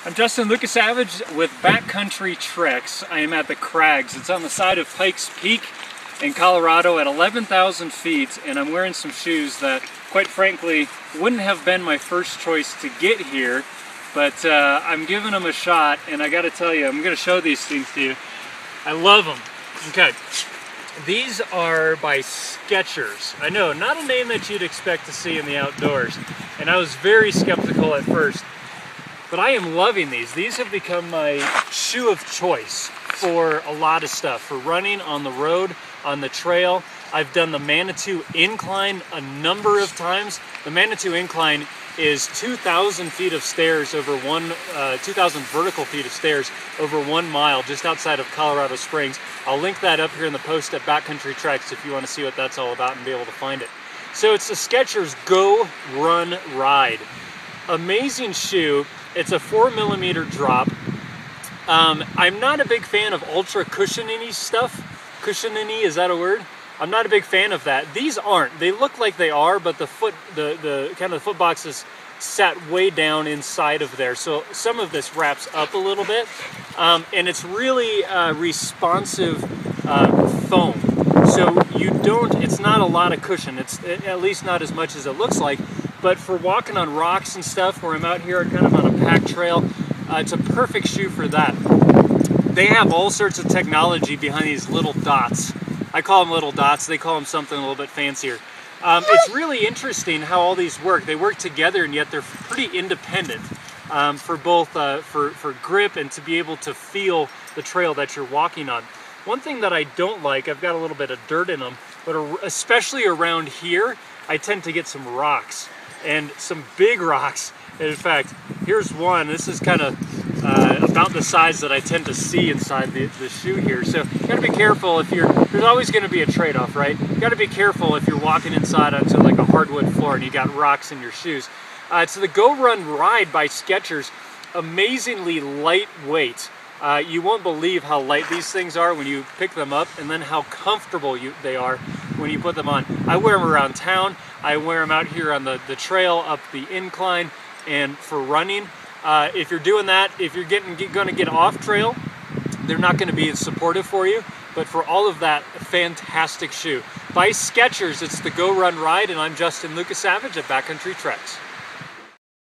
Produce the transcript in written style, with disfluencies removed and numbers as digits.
I'm Justin Lucas Savage with Backcountry Treks. I am at the Crags. It's on the side of Pikes Peak in Colorado at 11,000 feet, and I'm wearing some shoes that, quite frankly, wouldn't have been my first choice to get here, but I'm giving them a shot, and I gotta tell you, I'm gonna show these things to you. I love them. Okay, these are by Skechers. I know, not a name that you'd expect to see in the outdoors, and I was very skeptical at first. But I am loving these. These have become my shoe of choice for a lot of stuff. For running on the road, on the trail. I've done the Manitou Incline a number of times. The Manitou Incline is 2,000 feet of stairs over 2,000 vertical feet of stairs over 1 mile just outside of Colorado Springs. I'll link that up here in the post at Backcountry Treks if you want to see what that's all about and be able to find it. So it's the Skechers GOrun Ride. Amazing shoe. It's a 4mm drop. I'm not a big fan of ultra cushiony stuff. Cushiony, is that a word? I'm not a big fan of that. These aren't. They look like they are, but the foot box is sat way down inside of there. So some of this wraps up a little bit, and it's really responsive foam. So it's not a lot of cushion. It's at least not as much as it looks like. But for walking on rocks and stuff, where I'm out here kind of on a pack trail, it's a perfect shoe for that. They have all sorts of technology behind these little dots. I call them little dots. They call them something a little bit fancier. It's really interesting how all these work. They work together, and yet they're pretty independent for both for grip and to be able to feel the trail that you're walking on. One thing that I don't like, I've got a little bit of dirt in them, but especially around here, I tend to get some rocks. And some big rocks. In fact, here's one. This is kind of about the size that I tend to see inside the shoe here. So you gotta be careful if there's always gonna be a trade-off, right? You gotta be careful if you're walking inside onto like a hardwood floor and you got rocks in your shoes. It's the GOrun Ride by Skechers. Amazingly lightweight. You won't believe how light these things are when you pick them up, and then how comfortable they are when you put them on. I wear them around town. I wear them out here on the trail, up the incline, and for running. If you're doing that, if you're going to get off trail, they're not going to be as supportive for you. But for all of that, a fantastic shoe. By Skechers, it's the GOrun Ride, and I'm Justin Lucas Savage at Backcountry Treks.